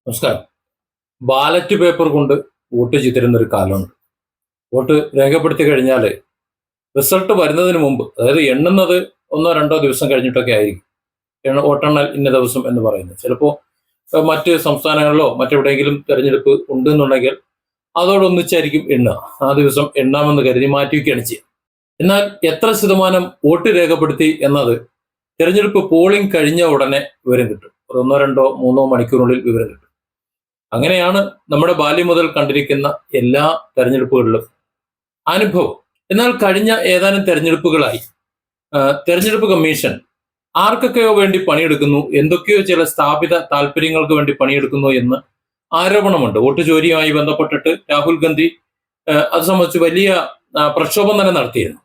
നമസ്കാരം. Ballot paper കൊണ്ട് vote ചെയ്തിരുന്ന ഒരു കാലമുണ്ട്. വോട്ട് രേഖപ്പെടുത്തി കഴിഞ്ഞാൽ റിസൾട്ട് വരുന്നതിന് മുമ്പ്, അതായത് എണ്ണുന്നത് 1-2 ദിവസം കഴിഞ്ഞിട്ടൊക്കെ ആയിരിക്കും. വോട്ടെണ്ണൽ ഇന്ന ദിവസം എന്ന് പറയുന്നത്. ചിലപ്പോൾ മറ്റ് സംസ്ഥാനങ്ങളിലോ മറ്റെവിടെയെങ്കിലും തെരഞ്ഞെടുപ്പ് ഉണ്ടെന്നുണ്ടെങ്കിൽ അതോടൊന്നിച്ചായിരിക്കും എണ്ണുക. ആ ദിവസം എണ്ണാമെന്ന് കരുതി മാറ്റിവെക്കുകയാണ് ചെയ്യുക. എന്നാൽ എത്ര ശതമാനം വോട്ട് രേഖപ്പെടുത്തി എന്നത് തെരഞ്ഞെടുപ്പ് പോളിംഗ് കഴിഞ്ഞ ഉടനെ വിവരം കിട്ടും. ഒരു 1-2-3 മണിക്കൂറിനുള്ളിൽ വിവരം കിട്ടും. അങ്ങനെയാണ് നമ്മുടെ ബാല്യം മുതൽ കണ്ടിരിക്കുന്ന എല്ലാ തെരഞ്ഞെടുപ്പുകളിലും അനുഭവം. എന്നാൽ കഴിഞ്ഞ ഏതാനും തെരഞ്ഞെടുപ്പുകളായി തെരഞ്ഞെടുപ്പ് കമ്മീഷൻ ആർക്കൊക്കെയോ വേണ്ടി പണിയെടുക്കുന്നു, എന്തൊക്കെയോ ചില സ്ഥാപിത താല്പര്യങ്ങൾക്ക് വേണ്ടി പണിയെടുക്കുന്നു എന്ന് ആരോപണമുണ്ട്. വോട്ട് ചോരിയുമായി ബന്ധപ്പെട്ടിട്ട് രാഹുൽ ഗാന്ധി അത് സംബന്ധിച്ച് വലിയ പ്രക്ഷോഭം തന്നെ നടത്തിയിരുന്നു.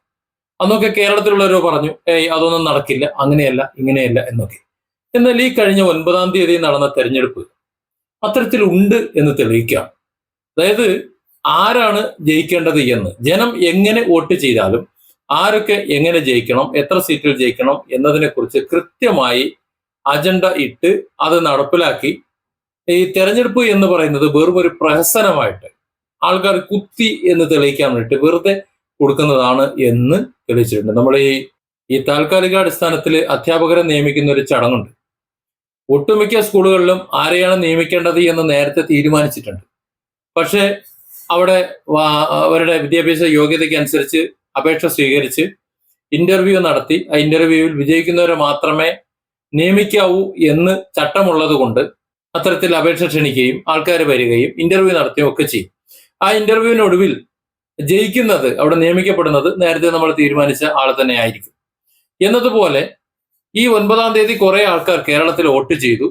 അന്നൊക്കെ കേരളത്തിലുള്ളവരോ പറഞ്ഞു, അതൊന്നും നടക്കില്ല, അങ്ങനെയല്ല ഇങ്ങനെയല്ല എന്നൊക്കെ. എന്നാൽ ഈ കഴിഞ്ഞ 9-ാം തീയതി നടന്ന തെരഞ്ഞെടുപ്പ് അത്തരത്തിലുണ്ട് എന്ന് തെളിയിക്കാം. അതായത് ആരാണ് ജയിക്കേണ്ടത് എന്ന്, ജനം എങ്ങനെ വോട്ട് ചെയ്താലും ആരൊക്കെ എങ്ങനെ ജയിക്കണം, എത്ര സീറ്റിൽ ജയിക്കണം എന്നതിനെ കുറിച്ച് കൃത്യമായി അജണ്ട ഇട്ട് അത് നടപ്പിലാക്കി. ഈ തെരഞ്ഞെടുപ്പ് എന്ന് പറയുന്നത് വെറും ഒരു പ്രഹസനമായിട്ട് ആൾക്കാർ കുത്തി എന്ന് തെളിയിക്കാൻ വേണ്ടിയിട്ട് വെറുതെ കൊടുക്കുന്നതാണ് എന്ന് തെളിയിച്ചിട്ടുണ്ട്. നമ്മൾ ഈ താൽക്കാലികാടിസ്ഥാനത്തിൽ അധ്യാപകരെ നിയമിക്കുന്ന ഒരു ചടങ്ങുണ്ട്. ഒട്ടുമിക്ക സ്കൂളുകളിലും ആരെയാണ് നിയമിക്കേണ്ടത് എന്ന് നേരത്തെ തീരുമാനിച്ചിട്ടുണ്ട്. പക്ഷേ അവിടെ അവരുടെ വിദ്യാഭ്യാസ യോഗ്യതയ്ക്ക് അനുസരിച്ച് അപേക്ഷ സ്വീകരിച്ച് ഇന്റർവ്യൂ നടത്തി ആ ഇന്റർവ്യൂവിൽ വിജയിക്കുന്നവരെ മാത്രമേ നിയമിക്കാവൂ എന്ന് ചട്ടമുള്ളത് കൊണ്ട് അത്തരത്തിൽ അപേക്ഷ ക്ഷണിക്കുകയും ആൾക്കാർ വരികയും ഇന്റർവ്യൂ നടത്തുകയും ഒക്കെ ചെയ്യും. ആ ഇന്റർവ്യൂവിനൊടുവിൽ ജയിക്കുന്നത്, അവിടെ നിയമിക്കപ്പെടുന്നത് നേരത്തെ നമ്മൾ തീരുമാനിച്ച ആൾ തന്നെ ആയിരിക്കും. എന്നതുപോലെ ഈ 9-ാം തീയതി കുറെ ആൾക്കാർ കേരളത്തിൽ വോട്ട് ചെയ്തു.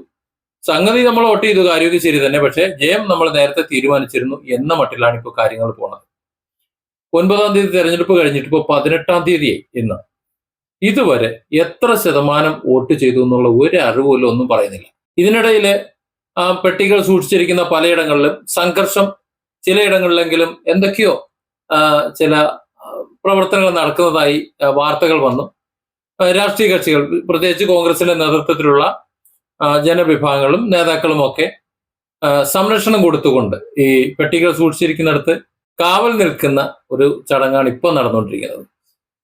സംഗതി നമ്മൾ വോട്ട് ചെയ്തു, കാര്യമൊക്കെ ശരി തന്നെ. പക്ഷെ ജയം നമ്മൾ നേരത്തെ തീരുമാനിച്ചിരുന്നു എന്ന മട്ടിലാണ് ഇപ്പോൾ കാര്യങ്ങൾ പോകുന്നത്. 9-ാം തീയതി തെരഞ്ഞെടുപ്പ് കഴിഞ്ഞിട്ട് ഇപ്പോൾ 18-ാം തീയതിയായി ഇന്ന്. ഇതുവരെ എത്ര ശതമാനം വോട്ട് ചെയ്തു എന്നുള്ള ഒരു അറിവുമില്ല, ഒന്നും പറയുന്നില്ല. ഇതിനിടയിൽ പെട്ടികൾ സൂക്ഷിച്ചിരിക്കുന്ന പലയിടങ്ങളിലും സംഘർഷം, ചിലയിടങ്ങളിലെങ്കിലും എന്തൊക്കെയോ ചില പ്രവർത്തനങ്ങൾ നടക്കുന്നതായി വാർത്തകൾ വന്നു. രാഷ്ട്രീയ കക്ഷികൾ, പ്രത്യേകിച്ച് കോൺഗ്രസിന്റെ നേതൃത്വത്തിലുള്ള ജനവിഭാഗങ്ങളും നേതാക്കളും ഒക്കെ സംരക്ഷണം കൊടുത്തുകൊണ്ട് ഈ പെട്ടികൾ സൂക്ഷിച്ചിരിക്കുന്നിടത്ത് കാവൽ നിൽക്കുന്ന ഒരു ചടങ്ങാണ് ഇപ്പോൾ നടന്നുകൊണ്ടിരിക്കുന്നത്.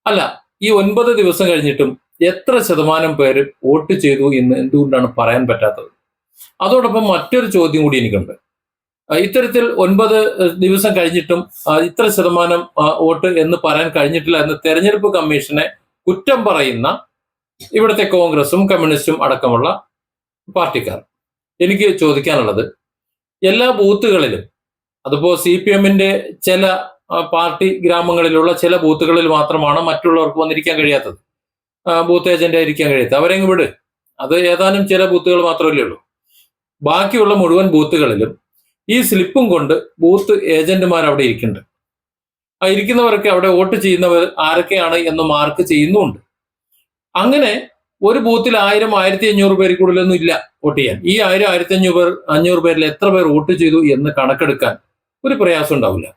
അല്ല, ഈ 9 ദിവസം കഴിഞ്ഞിട്ടും എത്ര ശതമാനം പേര് വോട്ട് ചെയ്തു എന്ന് എന്തുകൊണ്ടാണ് പറയാൻ പറ്റാത്തത്? അതോടൊപ്പം മറ്റൊരു ചോദ്യം കൂടി എനിക്കുണ്ട്. ഇത്തരത്തിൽ 9 ദിവസം കഴിഞ്ഞിട്ടും ഇത്ര ശതമാനം വോട്ട് എന്ന് പറയാൻ കഴിഞ്ഞിട്ടില്ല എന്ന് തെരഞ്ഞെടുപ്പ് കമ്മീഷനെ കുറ്റം പറയുന്ന ഇവിടുത്തെ കോൺഗ്രസും കമ്മ്യൂണിസ്റ്റും അടക്കമുള്ള പാർട്ടിക്കാർ. എനിക്ക് ചോദിക്കാനുള്ളത്, എല്ലാ ബൂത്തുകളിലും, അതിപ്പോ CPM-ന്റെ ചില പാർട്ടി ഗ്രാമങ്ങളിലുള്ള ചില ബൂത്തുകളിൽ മാത്രമാണ് മറ്റുള്ളവർക്ക് വന്നിരിക്കാൻ കഴിയാത്തത്, ബൂത്ത് ഏജന്റ് ആയിരിക്കാൻ കഴിയാത്തത്. അവരെങ്ങ് വിട്, അത് ഏതാനും ചില ബൂത്തുകൾ മാത്രമല്ലേ ഉള്ളൂ. ബാക്കിയുള്ള മുഴുവൻ ബൂത്തുകളിലും ഈ സ്ലിപ്പും കൊണ്ട് ബൂത്ത് ഏജന്റുമാർ അവിടെ ഇരിക്കുന്നുണ്ട്. ആ ഇരിക്കുന്നവരൊക്കെ അവിടെ വോട്ട് ചെയ്യുന്നവർ ആരൊക്കെയാണ് എന്ന് മാർക്ക് ചെയ്യുന്നുമുണ്ട്. അങ്ങനെ ഒരു ബൂത്തിൽ 1000-1500 പേര് കൂടുതലൊന്നും ഇല്ല വോട്ട് ചെയ്യാൻ. ഈ 1000-1500 പേരിൽ എത്ര പേർ വോട്ട് ചെയ്തു എന്ന് കണക്കെടുക്കാൻ ഒരു പ്രയാസം ഉണ്ടാവില്ല.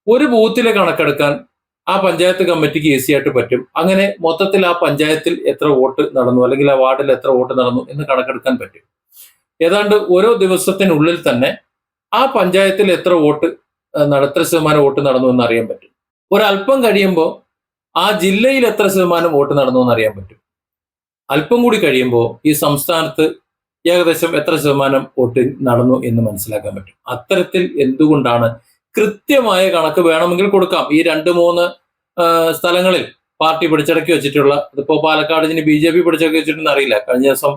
ഒരു ബൂത്തിലെ കണക്കെടുക്കാൻ ആ പഞ്ചായത്ത് കമ്മിറ്റിക്ക് ഈസി ആയിട്ട് പറ്റും. അങ്ങനെ മൊത്തത്തിൽ ആ പഞ്ചായത്തിൽ എത്ര വോട്ട് നടന്നു, അല്ലെങ്കിൽ ആ വാർഡിൽ എത്ര വോട്ട് നടന്നു എന്ന് കണക്കെടുക്കാൻ പറ്റും. ഏതാണ്ട് ഓരോ ദിവസത്തിനുള്ളിൽ തന്നെ ആ പഞ്ചായത്തിൽ എത്ര ശതമാനം വോട്ട് നടന്നു എന്ന് അറിയാൻ പറ്റും. ഒരല്പം കഴിയുമ്പോൾ ആ ജില്ലയിൽ എത്ര ശതമാനം വോട്ട് നടന്നു എന്ന് അറിയാൻ പറ്റും. അല്പം കൂടി കഴിയുമ്പോൾ ഈ സംസ്ഥാനത്ത് ഏകദേശം എത്ര ശതമാനം വോട്ട് നടന്നു എന്ന് മനസ്സിലാക്കാൻ പറ്റും. അത്തരത്തിൽ എന്തുകൊണ്ടാണ് കൃത്യമായ കണക്ക് വേണമെങ്കിൽ കൊടുക്കാം. ഈ 2-3 സ്ഥലങ്ങളിൽ പാർട്ടി പിടിച്ചടക്കി വെച്ചിട്ടുള്ള, ഇതിപ്പോ പാലക്കാട് BJP പിടിച്ചടക്കി വെച്ചിട്ടെന്ന് അറിയില്ല. കഴിഞ്ഞ ദിവസം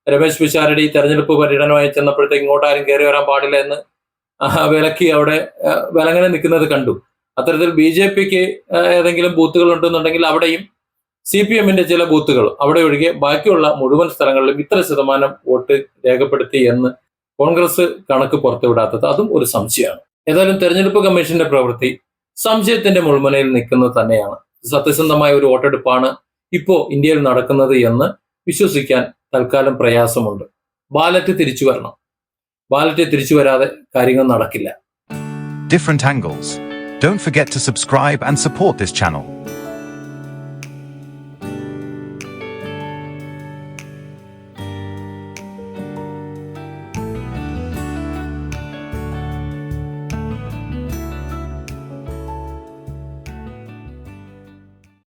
രമേശ് പിഷാരടി തെരഞ്ഞെടുപ്പ് പര്യടനമായി ചെന്നപ്പോഴത്തേക്ക് ഇങ്ങോട്ട് ആരും കയറി വരാൻ പാടില്ല എന്ന് വിലക്കി അവിടെ വിലങ്ങനെ നിൽക്കുന്നത് കണ്ടു. അത്തരത്തിൽ BJPക്ക് ഏതെങ്കിലും ബൂത്തുകൾ ഉണ്ടെന്നുണ്ടെങ്കിൽ അവിടെയും CPM-ന്റെ ചില ബൂത്തുകൾ അവിടെ ഒഴികെ ബാക്കിയുള്ള മുഴുവൻ സ്ഥലങ്ങളിലും ഇത്ര ശതമാനം വോട്ട് രേഖപ്പെടുത്തി എന്ന് കോൺഗ്രസ് കണക്ക് പുറത്തുവിടാത്തത് അതും ഒരു സംശയമാണ്. ഏതായാലും തെരഞ്ഞെടുപ്പ് കമ്മീഷന്റെ പ്രവൃത്തി സംശയത്തിന്റെ മുൾമുനയിൽ നിൽക്കുന്നത് തന്നെയാണ്. സത്യസന്ധമായ ഒരു വോട്ടെടുപ്പാണ് ഇപ്പോ ഇന്ത്യയിൽ നടക്കുന്നത് എന്ന് വിശ്വസിക്കാൻ തൽക്കാലം പ്രയാസമുണ്ട്. ബാലറ്റ് തിരിച്ചു വരണം. ബാലറ്റ് തിരിച്ചു വരാതെ കാര്യങ്ങൾ നടക്കില്ല. Different angles. Don't forget to subscribe and support this channel.